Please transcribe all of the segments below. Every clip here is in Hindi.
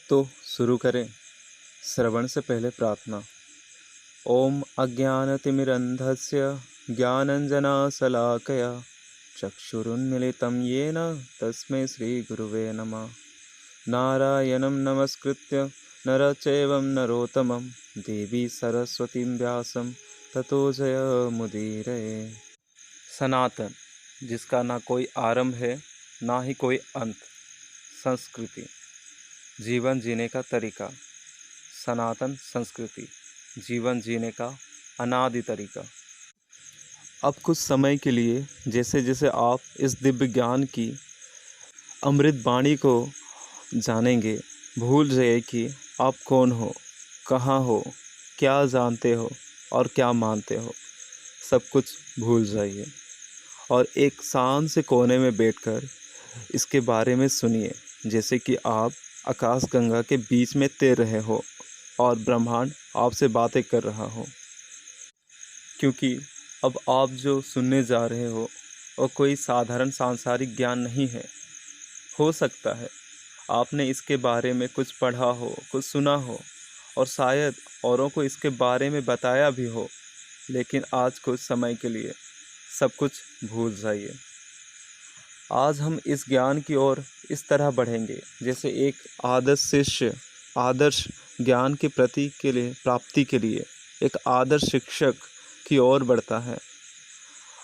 तो शुरू करें। श्रवण से पहले प्रार्थना। ओम अज्ञानतिमिरन्धस्य ज्ञानञ्जनशलाकया चक्षुरुन्मीलितं येन तस्मै श्रीगुरुवे नमः। नारायणं नमस्कृत्य नरं चैव नरोत्तमं देवी सरस्वतीं व्यासं ततो जयमुदीरये। सनातन, जिसका ना कोई आरंभ है ना ही कोई अंत। संस्कृति, जीवन जीने का तरीका। सनातन संस्कृति, जीवन जीने का अनादि तरीका। अब कुछ समय के लिए जैसे जैसे आप इस दिव्य ज्ञान की अमृत वाणी को जानेंगे, भूल जाइए कि आप कौन हो, कहाँ हो, क्या जानते हो और क्या मानते हो। सब कुछ भूल जाइए और एक शांत से कोने में बैठकर इसके बारे में सुनिए, जैसे कि आप आकाश गंगा के बीच में तैर रहे हो और ब्रह्मांड आपसे बातें कर रहा हो। क्योंकि अब आप जो सुनने जा रहे हो वो कोई साधारण सांसारिक ज्ञान नहीं है। हो सकता है आपने इसके बारे में कुछ पढ़ा हो, कुछ सुना हो और शायद औरों को इसके बारे में बताया भी हो, लेकिन आज कुछ समय के लिए सब कुछ भूल जाइए। आज हम इस ज्ञान की ओर इस तरह बढ़ेंगे जैसे एक आदर्श शिष्य आदर्श ज्ञान की प्राप्ति के लिए एक आदर्श शिक्षक की ओर बढ़ता है।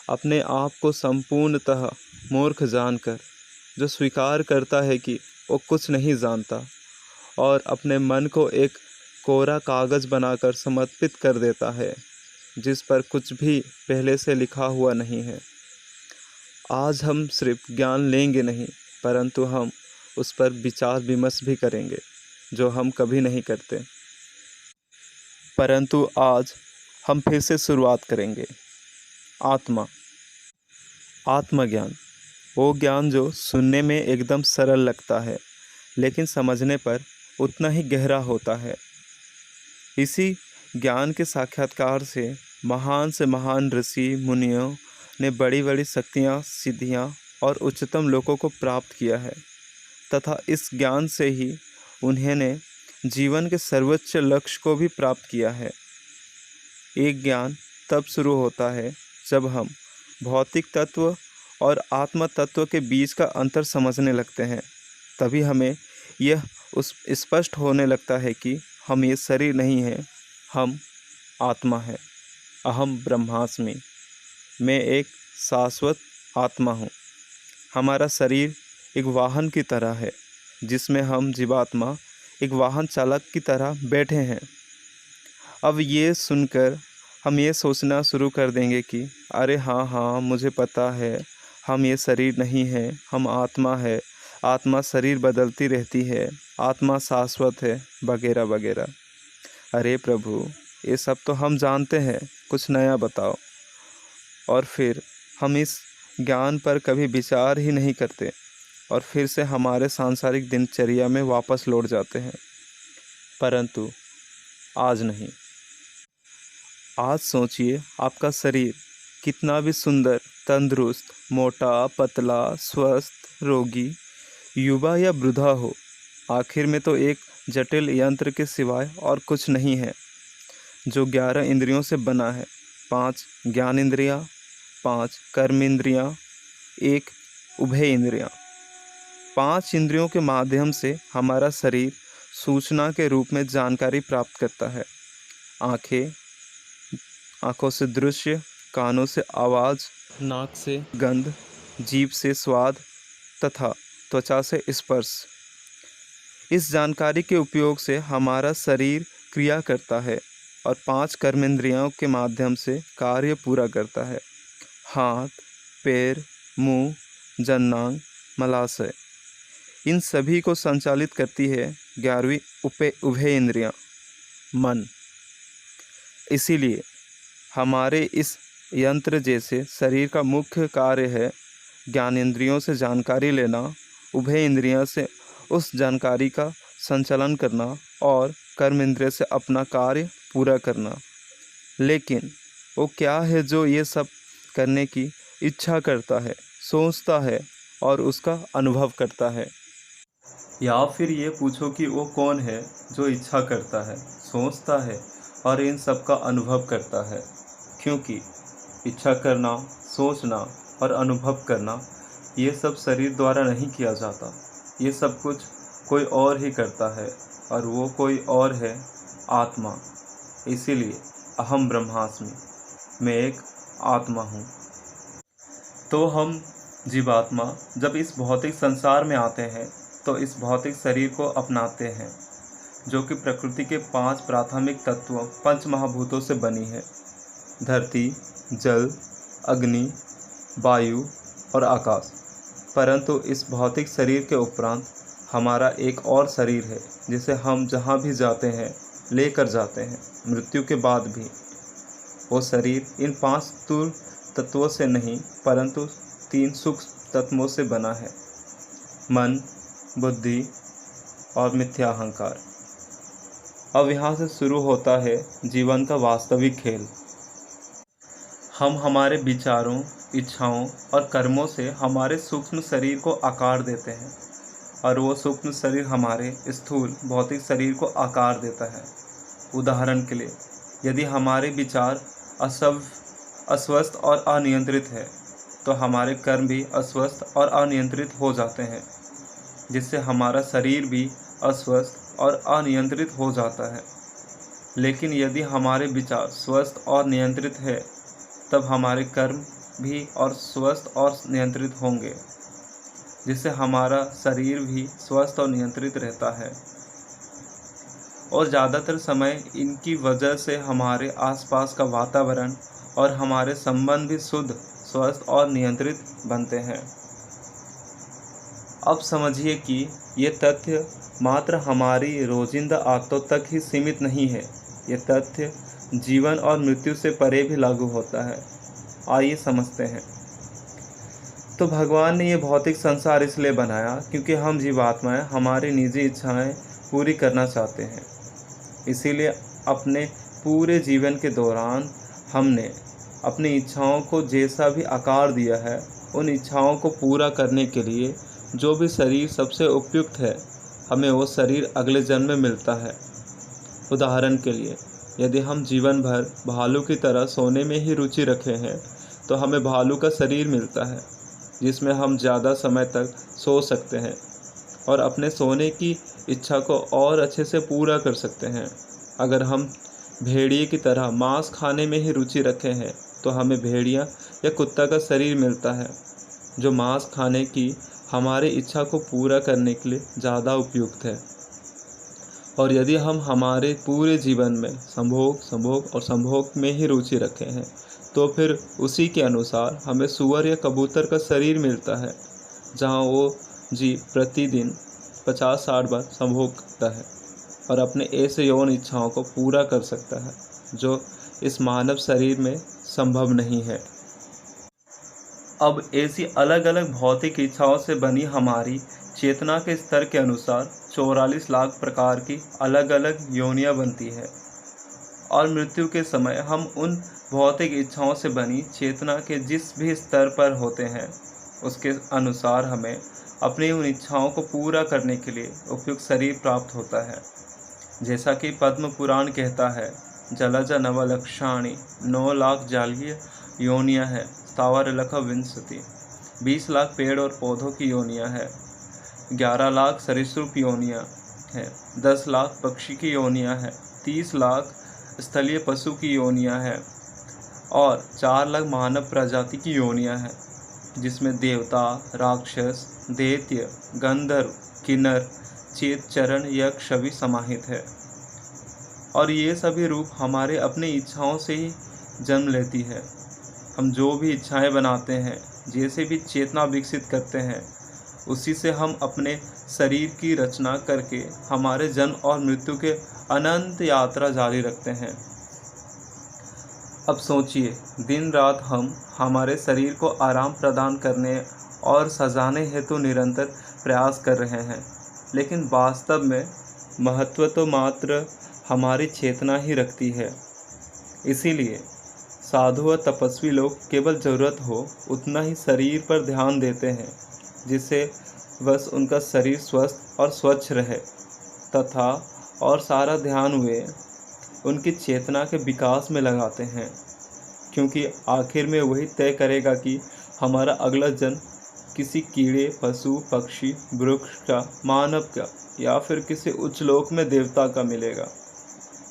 अपने आप को संपूर्णतः मूर्ख जानकर जो स्वीकार करता है कि वो कुछ नहीं जानता और अपने मन को एक कोरा कागज़ बनाकर समर्पित कर देता है जिस पर कुछ भी पहले से लिखा हुआ नहीं है। आज हम सिर्फ ज्ञान लेंगे नहीं, परंतु हम उस पर विचार विमर्श भी करेंगे, जो हम कभी नहीं करते। परंतु आज हम फिर से शुरुआत करेंगे। आत्मज्ञान, वो ज्ञान जो सुनने में एकदम सरल लगता है लेकिन समझने पर उतना ही गहरा होता है। इसी ज्ञान के साक्षात्कार से महान ऋषि मुनियों ने बड़ी बड़ी शक्तियाँ, सिद्धियाँ और उच्चतम लोकों को प्राप्त किया है तथा इस ज्ञान से ही उन्होंने जीवन के सर्वोच्च लक्ष्य को भी प्राप्त किया है। एक ज्ञान तब शुरू होता है जब हम भौतिक तत्व और आत्म तत्व के बीच का अंतर समझने लगते हैं। तभी हमें यह स्पष्ट होने लगता है कि हम ये शरीर नहीं हैं, हम आत्मा है। अहम ब्रह्मास्मि, मैं एक शाश्वत आत्मा हूँ। हमारा शरीर एक वाहन की तरह है जिसमें हम जीवात्मा एक वाहन चालक की तरह बैठे हैं। अब ये सुनकर हम ये सोचना शुरू कर देंगे कि अरे हाँ मुझे पता है, हम ये शरीर नहीं हैं, हम आत्मा है, आत्मा शरीर बदलती रहती है, आत्मा शाश्वत है, वगैरह वगैरह। अरे प्रभु, ये सब तो हम जानते हैं, कुछ नया बताओ। और फिर हम इस ज्ञान पर कभी विचार ही नहीं करते और फिर से हमारे सांसारिक दिनचर्या में वापस लौट जाते हैं। परंतु आज नहीं। आज सोचिए, आपका शरीर कितना भी सुंदर, तंदुरुस्त, मोटा, पतला, स्वस्थ, रोगी, युवा या वृद्धा हो, आखिर में तो एक जटिल यंत्र के सिवाय और कुछ नहीं है जो 11 इंद्रियों से बना है। 5 ज्ञान इंद्रियाँ, 5 कर्म इंद्रियाँ, 1 उभय इंद्रियाँ। 5 इंद्रियों के माध्यम से हमारा शरीर सूचना के रूप में जानकारी प्राप्त करता है। आँखों से दृश्य, कानों से आवाज़, नाक से गंध, जीभ से स्वाद तथा त्वचा से स्पर्श। इस जानकारी के उपयोग से हमारा शरीर क्रिया करता है और 5 कर्मेंद्रियों के माध्यम से कार्य पूरा करता है। हाथ, पैर, मुंह, जननांग, मलाशय, इन सभी को संचालित करती है 11वीं उभय इंद्रियां, मन। इसीलिए हमारे इस यंत्र जैसे शरीर का मुख्य कार्य है ज्ञानेंद्रियों से जानकारी लेना, उभय इंद्रियों से उस जानकारी का संचालन करना और कर्म इंद्रिय से अपना कार्य पूरा करना। लेकिन वो क्या है जो ये सब करने की इच्छा करता है, सोचता है और उसका अनुभव करता है? या फिर ये पूछो कि वो कौन है जो इच्छा करता है, सोचता है और इन सब का अनुभव करता है। क्योंकि इच्छा करना, सोचना और अनुभव करना ये सब शरीर द्वारा नहीं किया जाता। ये सब कुछ कोई और ही करता है और वो कोई और है आत्मा। इसीलिए अहम ब्रह्मास्मि, मैं एक आत्मा हूँ। तो हम जीवात्मा जब इस भौतिक संसार में आते हैं तो इस भौतिक शरीर को अपनाते हैं, जो कि प्रकृति के 5 प्राथमिक तत्वों, 5 महाभूतों से बनी है: धरती, जल, अग्नि, वायु और आकाश। परंतु इस भौतिक शरीर के उपरांत हमारा एक और शरीर है, जिसे हम जहाँ भी जाते हैं लेकर जाते हैं, मृत्यु के बाद भी। वो शरीर इन 5 स्थूल तत्वों से नहीं परंतु 3 सूक्ष्म तत्वों से बना है: मन, बुद्धि और मिथ्या अहंकार। अब यहाँ से शुरू होता है जीवन का वास्तविक खेल। हम हमारे विचारों, इच्छाओं और कर्मों से हमारे सूक्ष्म शरीर को आकार देते हैं और वो सूक्ष्म शरीर हमारे स्थूल भौतिक शरीर को आकार देता है। उदाहरण के लिए, यदि हमारे विचार अस्वस्थ और अनियंत्रित है तो हमारे कर्म भी अस्वस्थ और अनियंत्रित हो जाते हैं, जिससे हमारा शरीर भी अस्वस्थ और अनियंत्रित हो जाता है। लेकिन यदि हमारे विचार स्वस्थ और नियंत्रित है तब हमारे कर्म भी और स्वस्थ और नियंत्रित होंगे, जिससे हमारा शरीर भी स्वस्थ और नियंत्रित रहता है। और ज़्यादातर समय इनकी वजह से हमारे आसपास का वातावरण और हमारे संबंध भी शुद्ध, स्वस्थ और नियंत्रित बनते हैं। अब समझिए कि ये तथ्य मात्र हमारी रोजिंदा आदतों तक ही सीमित नहीं है। ये तथ्य जीवन और मृत्यु से परे भी लागू होता है। आइए समझते हैं। तो भगवान ने ये भौतिक संसार इसलिए बनाया क्योंकि हम जीवात्माएं हमारी निजी इच्छाएं पूरी करना चाहते हैं। इसीलिए अपने पूरे जीवन के दौरान हमने अपनी इच्छाओं को जैसा भी आकार दिया है, उन इच्छाओं को पूरा करने के लिए जो भी शरीर सबसे उपयुक्त है, हमें वो शरीर अगले जन्म में मिलता है। उदाहरण के लिए, यदि हम जीवन भर भालू की तरह सोने में ही रुचि रखे हैं तो हमें भालू का शरीर मिलता है, जिसमें हम ज़्यादा समय तक सो सकते हैं और अपने सोने की इच्छा को और अच्छे से पूरा कर सकते हैं। अगर हम भेड़िए की तरह मांस खाने में ही रुचि रखे हैं तो हमें भेड़िया या कुत्ता का शरीर मिलता है, जो मांस खाने की हमारी इच्छा को पूरा करने के लिए ज़्यादा उपयुक्त है। और यदि हम हमारे पूरे जीवन में संभोग और संभोग में ही रुचि रखे हैं तो फिर उसी के अनुसार हमें सूअर या कबूतर का शरीर मिलता है, जहाँ वो जीव प्रतिदिन 50-60 बार संभोग करता है और अपने ऐसे यौन इच्छाओं को पूरा कर सकता है जो इस मानव शरीर में संभव नहीं है। अब ऐसी अलग अलग भौतिक इच्छाओं से बनी हमारी चेतना के स्तर के अनुसार 44 लाख प्रकार की अलग अलग योनियां बनती है और मृत्यु के समय हम उन भौतिक इच्छाओं से बनी चेतना के जिस भी स्तर पर होते हैं उसके अनुसार हमें अपनी उन इच्छाओं को पूरा करने के लिए उपयुक्त शरीर प्राप्त होता है। जैसा कि पद्म पुराण कहता है, जलज नवलक्षाणी 9 लाख जालीय योनियां है, स्थावर लख विंशति 20 लाख पेड़ और पौधों की योनियां है, 11 लाख सरीसृप योनियां है, 10 लाख पक्षी की योनियां है, 30 लाख स्थलीय पशु की योनियां है और 4 लाख मानव प्रजाति की योनियां हैं, जिसमें देवता, राक्षस, दैत्य, गंधर्व, किन्नर, चेत, चरण, यक्ष सभी समाहित है। और ये सभी रूप हमारे अपनी इच्छाओं से ही जन्म लेती है। हम जो भी इच्छाएं बनाते हैं, जैसे भी चेतना विकसित करते हैं, उसी से हम अपने शरीर की रचना करके हमारे जन्म और मृत्यु के अनंत यात्रा जारी रखते हैं। अब सोचिए, दिन रात हम हमारे शरीर को आराम प्रदान करने और सजाने हेतु निरंतर प्रयास कर रहे हैं, लेकिन वास्तव में महत्व तो मात्र हमारी चेतना ही रखती है। इसीलिए साधु व तपस्वी लोग केवल ज़रूरत हो उतना ही शरीर पर ध्यान देते हैं, जिससे बस उनका शरीर स्वस्थ और स्वच्छ रहे तथा और सारा ध्यान वे उनकी चेतना के विकास में लगाते हैं, क्योंकि आखिर में वही तय करेगा कि हमारा अगला जन्म किसी कीड़े, पशु, पक्षी, वृक्ष का, मानव का या फिर किसी उच्च लोक में देवता का मिलेगा।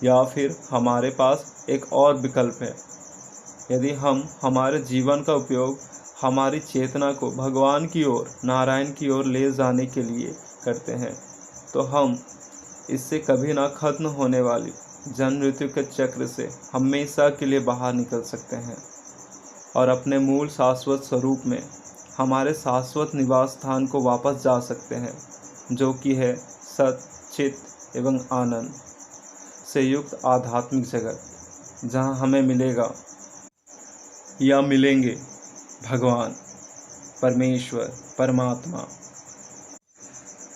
या फिर हमारे पास एक और विकल्प है। यदि हम हमारे जीवन का उपयोग हमारी चेतना को भगवान की ओर, नारायण की ओर ले जाने के लिए करते हैं, तो हम इससे कभी ना खत्म होने वाली जन्म मृत्यु के चक्र से हमेशा के लिए बाहर निकल सकते हैं और अपने मूल शाश्वत स्वरूप में, हमारे शाश्वत निवास स्थान को वापस जा सकते हैं, जो कि है सत, चित एवं आनंद से युक्त आध्यात्मिक जगत, जहाँ हमें मिलेगा या मिलेंगे भगवान, परमेश्वर, परमात्मा।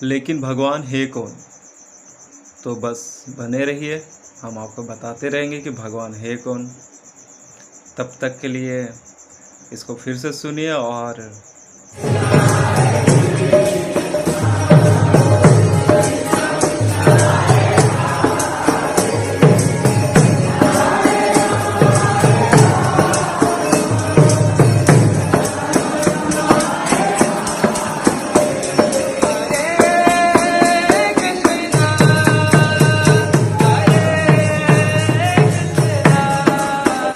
लेकिन भगवान है कौन? तो बस बने रहिए, हम आपको बताते रहेंगे कि भगवान है कौन। तब तक के लिए इसको फिर से सुनिए और